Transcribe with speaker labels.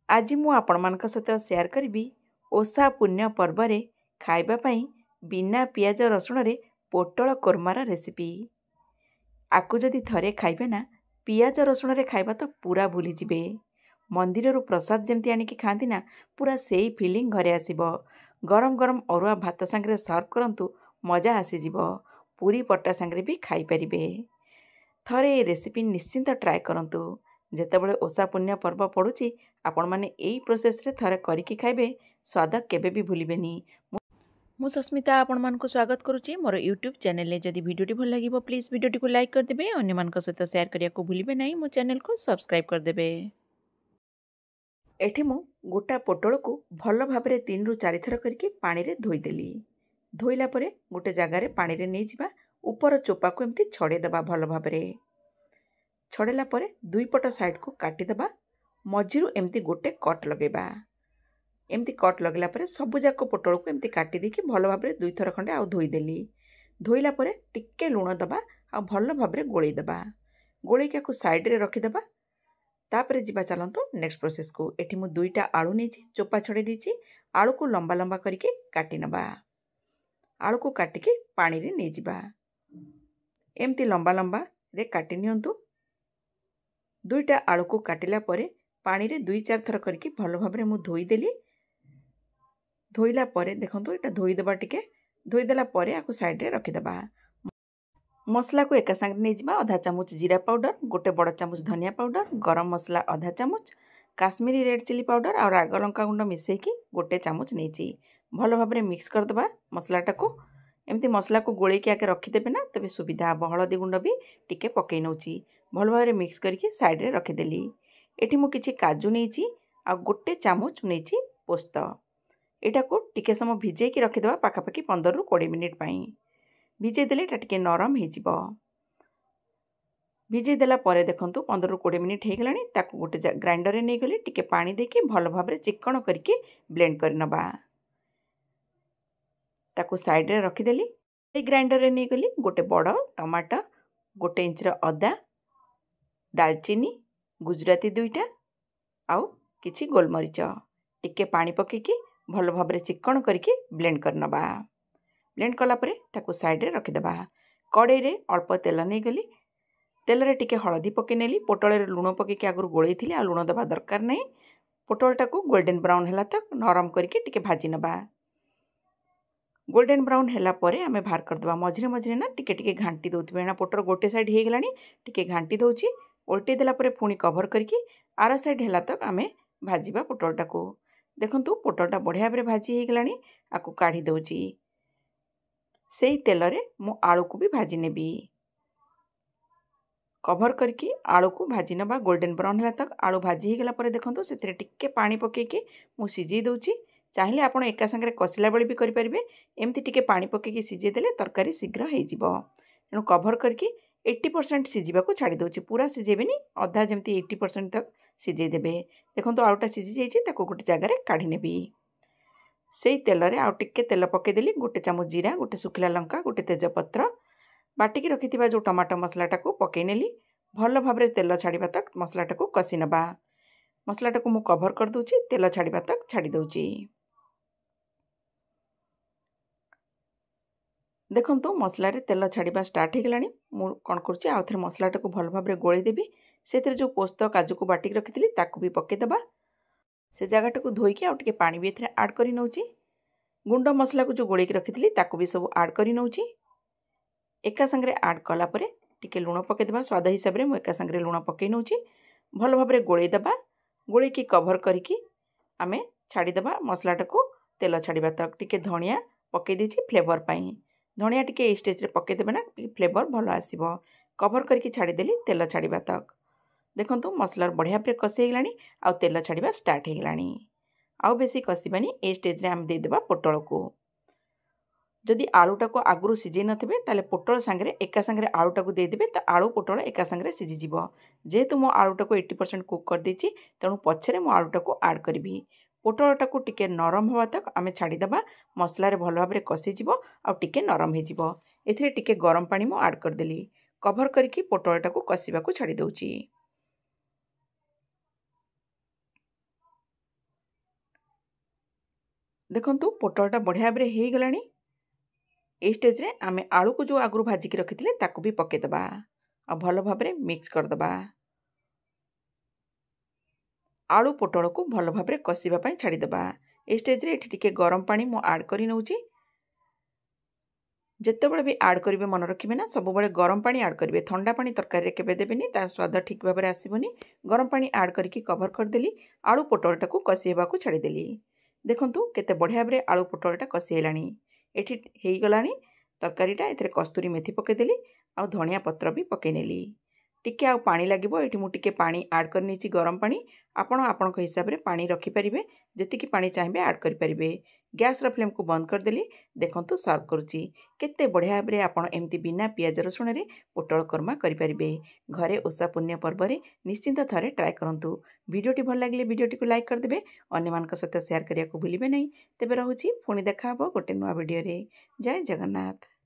Speaker 1: आज मु आपणमानक सहित शेयर करी ओषा पुण्य पर्व खाइबा पई बिना पियाज रसुण रे पोटल कोरमार रेसिपी। आकु जदि थरे खाइबे ना पियाज रसुण रे खाइबा तो पूरा भूली जिबे। मंदिर रु प्रसाद जमती आनिकी खाती ना पूरा सेई फिलिंग घरे आसीबो। गरम गरम अरुआ भात सांगरे सर्व करंतु मजा आसीजिबो। पूरी पट्टा सांगरे भी खाई परिबे। थरे ए रेसिपी निश्चिंत ट्राए करंतु। जेतेबेले ओषा पुण्य पर्व पड़ुची आपण माने एई प्रोसेस रे थरे करिकी खाइबे, स्वाद केबे भी भूलिबेनी। मु सस्मिता आपण मानको स्वागत करुची मोर यूट्यूब चैनल रे। जदि वीडियोटी भल लागिबो प्लीज वीडियोटी को लाइक कर देबे, अन्य मानक सहित शेयर करिया को भूलिबे नाही। मो चैनल को सब्सक्राइब कर देबे। एठी मु गोटा पोटल को भल भाबरे 3 रु 4 थर करके पानी रे धोई देली। धोइला परे गोटे जगह रे पानी रे नै जिबा, ऊपर चोपा को एमती छड़े दबा। भल भाबरे छड़ेला परे दुई पट साइड को काटी दबा। मझिरु एमती गोटे कट लगेबा। एमती कट लगला परे सबु जाक पोटल को एमती काटी देकी भल भाबरे दुई थर खंडे आउ धोई देली। धोइला परे टिक्के लूण दबा आ भल भाबरे गोळेई दबा। गोळेई के साइड रे रखी दबा। तापरे जिबा चलंतु नेक्स्ट प्रोसेस को। एठी मु दुईटा आलू नेची, चोपा छड़े दीची। आलू को लंबा लंबा करके काटी नबा। आलू को काटिके पानी रे नै जिबा। एमती लंबा लंबा रे काटी नियंतु। दुईटा आलू को काटिला परे पानी रे 2-4 थर करके भल भाबरे मु धोई देली। धोइला परे देखंतु एटा धोई दबा। टिके धोई देला परे आकु साइड रे रखि दबा। मसला को एका संग नै जिबा। आधा चामच जीरा पाउडर, गोटे बड़ चामच धनिया पाउडर, गरम मसला आधा चामच, काश्मीरी रेड चिली पाउडर और राग लंका गुंड मिसेकी गोटे चामच नेची। भल भाबरे मिक्स कर दबा मसलाटा को। एमती मसला को गोळेई के आके रखि देबे ना तबे सुविधा। हळदी गुंड भी टिके पकई नउची। भल भाबरे मिक्स करके साइड रे रखि देली। एठी मु किछि काजू नेची आ गोटे चामच नेची पोस्त। एटा को टिके समय भिजे की रखि दबा, पाखापाखि 15 रु 20 मिनिट पई। भिजे देले एटा टिके नरम हे जिवो। भिजे देला परे देखंतु 15 रु 20 मिनिट हे गलानी। ताको गोटे ग्राइंडर रे नै गली टिके पानी देके भल भाबरे चिकन करके ब्लेंड कर नबा। ताको साइड रे रखि देली। ए ग्राइंडर रे नै गली गोटे बड़ टमाटर, गोटे इंच रो अदा, दालचीनी, गुजराती 2टा आउ किछि गोलमरीच। टिके पानी पकेकी भल भाबरे चिकन करके ब्लेंड कर नबा। ब्लेंड कला परे ताको साइड रे रखि दबा। कड़ाई रे अल्प तेल नै गली। तेल रे टिके हळदी पके नेली। पोटल रे लूण पकेकी आगुर गोळेई थिली। आ लूण दबा दरकार नै। पोटलटा को गोल्डन ब्राउन हैला तक नरम करके टिके भाजी नबा। गोल्डन ब्राउन हैला परे आमे बाहर कर दबा। मझिरे मझिरे ना टिके टिके घांटी दउथबे ना। पोटल गोटे साइड हे गलानी, टिके घांटी दउची। उल्टे देला परे पुणी कवर करके आर साइड हैला तक आमे भाजीबा पोटलटा को। देखंतु पोटलटा बढ़िया भाबरे भाजी हे गलानी। आकु काढी दउची। सेई तेल रे मु आलू को भी भाजी नेबी। कवर करके आलू को भाजी नबा। गोल्डन ब्राउन हैला तक आलू भाजी हे गला परे देखंतु सेतिरे टिके पानी पकेकी मु सिझेई दउची। चाहिले आपण एका संगे कसिला बेले भी करि परिबे। एमती टिके पानी पकेकी सिझेई देले तरकारी शीघ्र हे जिवो। तेणु कवर करके 80% सिझिबा को छाड़ी दउची। पूरा सिझेबेनी, अधा जेमती 80% तक सिझेई देबे। देखंतु आलूटा सिझी जाइछि। ताको गोटे जगह रे काढी नेबी। सेई तेल रे आउ टिके तेल पके देली। गोटे चामच जीरा, गोटे सुखिला लंका, गोटे तेजपत्र, बाटिकी रखिथिबा जो टमाटो मसलाटा को पके नेली। भल भाबरे तेल छाड़िबा तक मसलाटा को कसी नबा। मसलाटा को मु कवर कर दउची। तेल छाड़िबा तक छाड़ी दउची। देखंतु मसला रे तेल छाड़िबा स्टार्ट हे गलानी। मु कोन करची आ थरे मसलाटा को भल भाबरे गोळेई देबी। सेतिरे जो पोस्त काजू को बाटिकी रखिथिली ताको भी पके दबा। से जगहटा को धोईकी आ टिके पानी भी एथरे ऐड करि नउची। गुंड मसला को जो गोळेई की रखिथिली ताको भी सब ऐड करि नउची। एका संगे ऐड कला परे टिके लूण पके दबा। स्वाद हिसाब रे मु एका संगे लूण पके नउची। भल भाबरे गोळेई दबा। गोळेई की कवर करिकी आमे छाड़ी दबा मसलाटा को तेल छाड़िबा तक। टिके धनिया पके देछि फ्लेवर पई। धनिया टिके ए स्टेज रे पके देबे ना, फ्लेवर भलो आसीबो। कवर करके छाड़ी देली तेल छाड़िबा तक। देखंतु मसला बढ़िया पे कसी हे गलानी। आ तेल छाड़िबा स्टार्ट हे गलानी। आउ बेसी कसिबानी। ए स्टेज रे आम दे देबा पोटल को। जदि आलूटा को आगुरु सिझेई नथिबे ताले पोटल संगे एका संगे आलूटा को दे देबे। त आलू पोटल एका संगे सिझी जिवो। जेहेतु मो आलूटा को 80% कुक कर देछि, तेणु पछरे मो आलूटा को ऐड करबी। पोटलटा को टिके नरम होवा तक आमे छाड़ी दबा। मसला रे भल भाबरे कसी जिवो आ टिके नरम हे जिवो। एथिरे टिके गरम पानी मो ऐड कर देली। कवर करके पोटलटा को कसिबा को छाड़ी दउची। देखंतु पोटलटा बढ़िया भाव हो गलानी। ए स्टेज रे आमे आलू को जो आगु भाजिकी रखिथिले ताकू भी पकेइदबा आ भल भाव मिक्स करदबा। आलू पोटल को भल भाव कषिबा पई छाड़ीदबा। ए स्टेज रे एठी टिके गरम पानी मु ऐड करी नउची। जेतेबेले भी ऐड करिवे मन रखिबे ना सबुबेले गरम पानी ऐड करिवे, ठंडा पानी तरकारी रे केबे देबेनी, तार स्वाद ठीक भाव आसीबनी। गरम पानी ऐड करके कवर करदेली। आलू पोटलटा को कषि हेबाकू छाड़ीदेली। देखंतु केते बढ़िया भाव आलू पोटलटा कषि हेलानी। एठी हेई गलानी तरकारीटा। एथिरे कस्तूरी मेथी पकेदेली आ धनिया पत्र भी पकेनेली। टिके आ पानी लागिबो। एठी मु टिके पानी ऐड कर नेची गरम पानी। आपण आपणक हिसाब रे पानी रखि परिबे, जेतिकी पानी चाहिबे ऐड करि परिबे। गैस रो फ्लेम को बंद कर देली। देखंतु सर्व करूची। केते बढ़िया भाव आपन एमती बिना पियाज रसुण रे पोटल करमा करि परिबे। घरे ओषा पुण्य पर्व रे निश्चिंत थरे ट्राई करंतु। वीडियोटी भल लागिले वीडियोटी को लाइक कर देबे, अन्य मानक सहित शेयर करिया को भूलिबे नहीं। तेबे रहुची पुणी देखा हबो गोटे नुआ वीडियो रे। जय जगन्नाथ।